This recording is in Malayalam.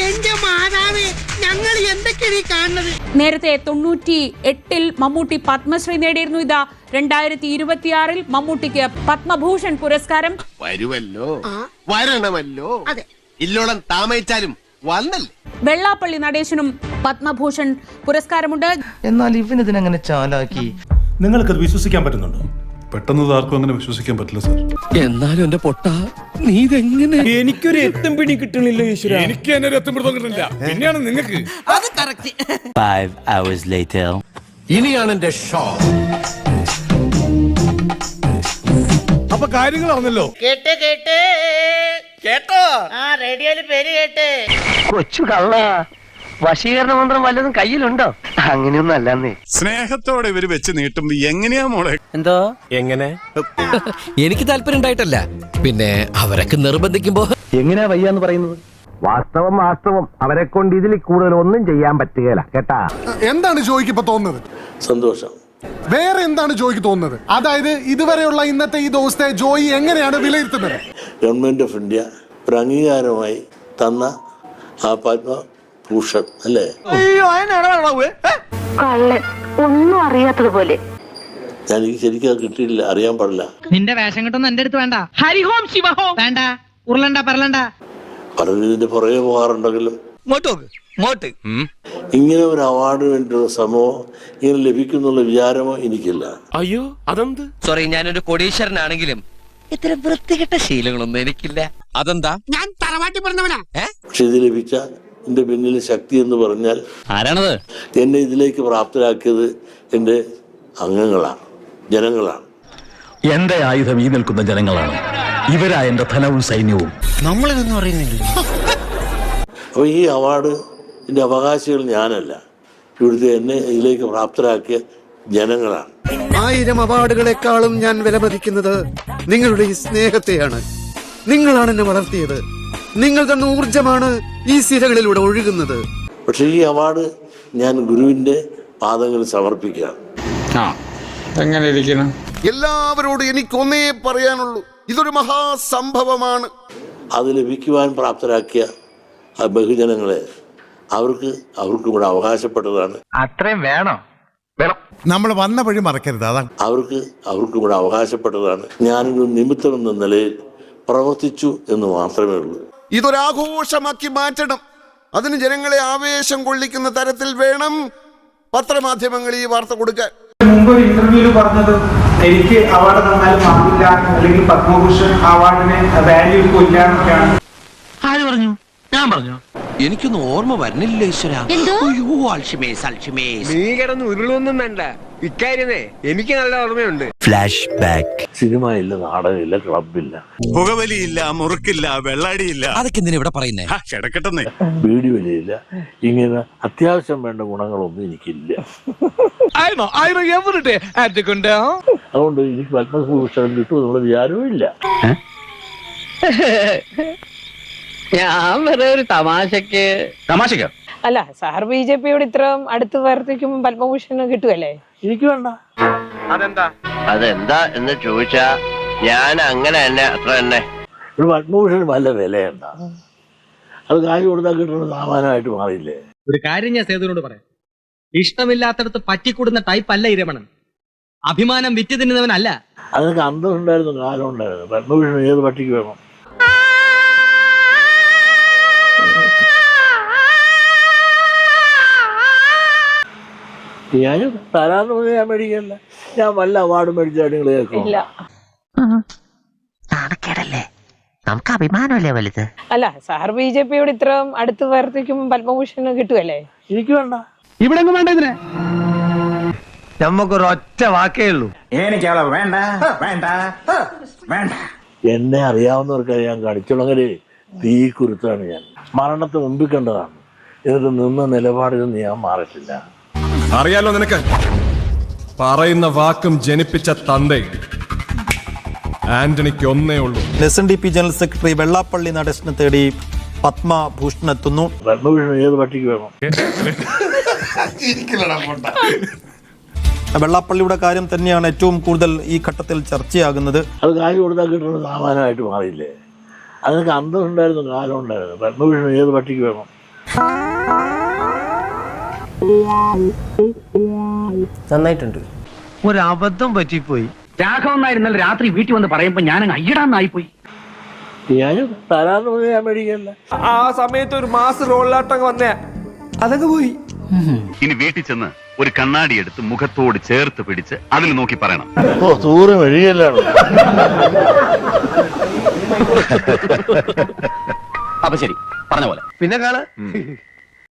എന്റെ മാതാവേ, ഞങ്ങൾ എന്തൊക്കെയാണ് ഈ കാണുന്നത്? നേരത്തെ 98-ൽ മമ്മൂട്ടി പത്മശ്രീ നേടിയിരുന്നു. ഇതാ 2026-ൽ മമ്മൂട്ടിക്ക് പത്മഭൂഷൺ പുരസ്കാരം വരുമല്ലോ, വരണമല്ലോ. ഇല്ലോളം താമസിച്ചാലും വന്നല്ലേ. വെള്ളാപ്പള്ളി നടേശനും പത്മഭൂഷൺ പുരസ്കാരമുണ്ട്. എന്നാൽ ഇവനിതിനെങ്ങനെ ചാലാക്കി? നിങ്ങൾക്കത് വിശ്വസിക്കാൻ പറ്റുന്നുണ്ടോ? പെട്ടെന്ന് ആർക്കും അങ്ങനെ വിശ്വസിക്കാൻ പറ്റില്ല സാർ. എന്നാലും എന്റെ പൊട്ട നീ ഇതെങ്ങനെ? എനിക്കൊരു എത്തും പിടി കിട്ടണില്ല ഈശ്വര. എനിക്ക് തന്നെ ഒരു എത്തും പിടുത്തം കിട്ടുന്നില്ല. പിന്നെയാണ് നിങ്ങൾക്ക്. അത് കറക്റ്റ്. 5 hours later. ഇനിയാണ് എന്റെ ഷോ. അപ്പൊ കാര്യങ്ങൾ അറിഞ്ഞല്ലോ. കേട്ടോ? ആ റേഡിയോയില് പേര് കേട്ട്. കൊച്ചു കള്ള വശീകരണ മന്ത്രം വല്ലതും കയ്യിലുണ്ടോ? അങ്ങനെയൊന്നും അല്ലെന്നേ. സ്നേഹത്തോടെ ഇവര് വെച്ച് നീട്ടുമ്പോ എങ്ങനെയാ മോളെ? എന്തോ എങ്ങനെ? എനിക്ക് താല്പര്യം ഉണ്ടായിട്ടല്ല, പിന്നെ അവരൊക്കെ നിർബന്ധിക്കുമ്പോ എങ്ങനെയാ വയ്യാന്ന് പറയുന്നത്? വാസ്തവം അവരെ കൊണ്ട് ഇതിൽ കൂടുതൽ ഒന്നും ചെയ്യാൻ പറ്റുകയില്ല കേട്ടാ. എന്താണ് ജോയിക്ക് ഇപ്പൊ തോന്നുന്നത്? സന്തോഷം. വേറെ എന്താണ് ജോയിക്ക് തോന്നുന്നത്? അതായത് ഇതുവരെയുള്ള ഇന്നത്തെ ഈ ദിവസത്തെ ജോയി എങ്ങനെയാണ് വിലയിരുത്തുന്നത്? ഗവൺമെന്റ് ഓഫ് ഇന്ത്യ ഒരു അംഗീകാരമായി തന്ന ആ പത്മഭൂഷൺ അല്ലേ? ഒന്നും അറിയാത്തതുപോലെ. എനിക്ക് ശരിക്കും അത് കിട്ടിയില്ല, അറിയാൻ പാടില്ല. നിന്റെ വേഷം കിട്ടുന്ന എന്റെ അടുത്ത് വേണ്ട. ഹരിഹോം ശിവഹോം വേണ്ട, ഉരുളണ്ട പറലണ്ട. പലരും ഇതിന്റെ പുറകെ പോകാറുണ്ടെങ്കിലും ഇങ്ങനെ ഒരു അവാർഡിന് വേണ്ടിയുള്ള ശ്രമമോ ഇങ്ങനെ ലഭിക്കുന്നുള്ള വിചാരമോ എനിക്കില്ല. അയ്യോ അതെന്ത്? സോറി, ഞാനൊരു കോടീശ്വരനാണെങ്കിലും ഇത്തരം വൃത്തികെട്ട ശീലങ്ങളൊന്നും എനിക്കില്ല. അതെന്താ? ഞാൻ തറവാട്ടി പറഞ്ഞവനാ. പക്ഷെ ഇത് ലഭിച്ച എന്റെ പിന്നിലെ ശക്തി എന്ന് പറഞ്ഞാൽ ആരാണത്? എന്നെ ഇതിലേക്ക് പ്രാപ്തരാക്കിയത് എന്റെ അംഗങ്ങളാണ്, ജനങ്ങളാണ്. എന്റെ ആയുധം ഈ നിൽക്കുന്ന ജനങ്ങളാണ്. ഇവരാ എന്റെ ധനവും സൈന്യവും. നമ്മളിതൊന്നും അറിയുന്നില്ല. അപ്പൊ ഈ അവാർഡിന്റെ അവകാശികൾ ഞാനല്ല, ഇവിടുത്തെ എന്നെ ഇതിലേക്ക് പ്രാപ്തരാക്കിയ ജനങ്ങളാണ്. 1000 അവാർഡുകളെക്കാളും ഞാൻ വിലമതിക്കുന്നത് നിങ്ങളുടെ ഈ സ്നേഹത്തെയാണ്. നിങ്ങളാണ് എന്നെ വളർത്തിയത്. നിങ്ങൾ തന്ന ഊർജമാണ് ഈ സിരകളിലൂടെ ഒഴുകുന്നത്. പക്ഷെ ഈ അവാർഡ് ഞാൻ ഗുരുവിന്റെ പാദങ്ങളിൽ സമർപ്പിക്കുകയാണ്. എങ്ങനെ ഇരിക്കണം? എല്ലാവരോടും എനിക്കൊന്നേ പറയാനുള്ളൂ, ഇതൊരു മഹാസംഭവമാണ്. അത് ലഭിക്കുവാൻ പ്രാപ്തരാക്കിയ ആ ബഹുജനങ്ങളെ അവർക്കും കൂടെ അവകാശപ്പെട്ടതാണ്. അത്രയും വേണോ? നമ്മൾ വന്ന വഴി മറക്കരുത്. അതാണ് അവർക്കും കൂടെ അവകാശപ്പെട്ടതാണ്. ഞാനൊരു നിമിത്തം എന്ന നിലയിൽ പ്രവർത്തിച്ചു എന്ന് മാത്രമേ ഉള്ളൂ. ഇതൊരാഘോഷമാക്കി മാറ്റണം. അതിന് ജനങ്ങളെ ആവേശം കൊള്ളിക്കുന്ന തരത്തിൽ വേണം പത്രമാധ്യമങ്ങൾ ഈ വാർത്ത കൊടുക്കാൻ. മുമ്പ് ഒരു ഇന്റർവ്യൂല് പറഞ്ഞത് എനിക്ക് അവാർഡ് തന്നാലും വാങ്ങില്ല, അല്ലെങ്കിൽ പത്മഭൂഷൺ അവാർഡിന് വാല്യൂ ഇല്ല എന്നൊക്കെയാണ്. ആര് പറഞ്ഞു? ഞാൻ പറഞ്ഞു. എനിക്കൊന്നും ഓർമ്മ വരുന്നില്ല ഈശ്വര. നീ കിടന്ന് ഉരുളൊന്നും വേണ്ട. ഇക്കാര്യമേ എനിക്ക് നല്ല ഓർമ്മയുണ്ട്. Flash back. സിനിമ ഇല്ല, നാടകമില്ല, ക്ലബില്ല, പുകവലിയില്ല, മുറുക്കില്ല, വെള്ളാടിയില്ല. അതൊക്കെ എന്തിനാ ഇവിടെ പറയുന്നേ? കിടക്കട്ടെന്നേ. വീടി വലിയില്ല. ഇങ്ങനെ അത്യാവശ്യം വേണ്ട ഗുണങ്ങളൊന്നും എനിക്കില്ല. അതുകൊണ്ട് എനിക്ക് പത്മഭൂഷൺ കിട്ടുമെന്നുള്ള വിചാരവും ഇല്ല. ഞാൻ വെറുതെ ഒരു തമാശക്ക്. അല്ല സാർ BJPയോട് ഇത്ര അടുത്ത് വർത്തിക്കുമ്പോ പത്മഭൂഷൺ കിട്ടുമല്ലേ? എനിക്ക് വേണ്ട. അതെന്താ എന്ന് ചോദിച്ചാ ഞാൻ അങ്ങനെ തന്നെ അത്ര തന്നെ. ഒരു പത്മഭൂഷൺ വല്ല വിലയുണ്ട? അത് കാശ് കൊടുത്താൽ കിട്ടുന്ന സാമാനമായിട്ട് മാറിയില്ലേ? ഒരു കാര്യം ഞാൻ സേതുവിനോട് പറയാം. ഇഷ്ടമില്ലാത്തടത്ത് പറ്റിക്കൂടുന്ന ടൈപ്പ് അല്ല ഇരമണൻ. അഭിമാനം വിറ്റ് തിന്നുന്നവനല്ല. അതൊക്കെ അന്തം ഉണ്ടായിരുന്നു, കാലം ഉണ്ടായിരുന്നു. പത്മഭൂഷൺ ഏത് പട്ടിക്ക് വേണം? ഞാൻ തരാന്ന് പറഞ്ഞാൽ ഞാൻ മേടിക്കല്ല. ഞാൻ വല്ല അവാർഡ് മേടിച്ചാൽ നിങ്ങൾ കേൾക്കും. നാണക്കേടല്ലേ? നമുക്ക് അഭിമാനമല്ലേ വലുത്? അല്ല സാർ BJPയോട് ഇത്ര അടുത്ത് വർത്തിക്കുമ്പോ പത്മഭൂഷൺ കിട്ടുമല്ലേ? എനിക്ക് വേണ്ട. ഇവിടെ വേണ്ട. ഇതിനെ നമുക്കൊരു ഒറ്റ വാക്കേ ഉള്ളൂ, എനിക്കവളെ വേണ്ട വേണ്ട വേണ്ട. എന്നെ അറിയാവുന്നവർക്ക് ഞാൻ കടിച്ചുളങ്ങല് തീ കുരുത്താണ്. ഞാൻ മരണത്തെ മുമ്പിൽ കണ്ടതാണ്. എന്നിട്ട് നിന്ന നിലപാടിൽ നിന്ന് ഞാൻ മാറിയിട്ടില്ല. അറിയാലോ നിനക്ക്. പറയുന്ന വാക്കും ജനിപ്പിച്ച തന്തേ ആന്റണിക്ക് ഒന്നേ ഉള്ളൂ. SNDP ജനറൽ സെക്രട്ടറി വെള്ളാപ്പള്ളി നടേശനെ തേടി പത്മഭൂഷൺ എത്തുന്നു. പത്മഭൂഷൺ ഏത് പട്ടിക്ക് വേണം? വെള്ളാപ്പള്ളിയുടെ കാര്യം തന്നെയാണ് ഏറ്റവും കൂടുതൽ ഈ ഘട്ടത്തിൽ ചർച്ചയാകുന്നത്. അത് കാശ് കൊടുത്താൽ കിട്ടുന്ന സാമാനമായിട്ട് മാറിയില്ലേ? അതൊക്കെ അന്തം ഉണ്ടായിരുന്നു, കാലം ഉണ്ടായിരുന്നു. പത്മഭൂഷൺ ഏത് പട്ടിക്ക് വേണം? നന്നായിട്ടുണ്ട്. ഒരബദ്ധം പറ്റിപ്പോയി. രാഘവൻ നായർ ഇന്നലെ രാത്രി വീട്ടിൽ വന്ന് പറയുമ്പോ ഞാൻ അയ്യടാന്നായിപ്പോയി. ഞാൻ തരാന്ന് പറഞ്ഞാൽ ഞാൻ മേടിക്കല്ല. ആ സമയത്ത് ഒരു മാസ് റോളിലാട്ടം വന്നേ, അതങ്ങ് പോയി. ഇനി വീട്ടിൽ ചെന്ന് ഒരു കണ്ണാടി എടുത്ത് മുഖത്തോട് ചേർത്ത് പിടിച്ച് അതിൽ നോക്കി പറയണം, ഓ തൂറ് മെഴുകല്ലാണ്. അപ്പൊ ശരി, പറഞ്ഞ പോലെ പിന്നെ കാണാ.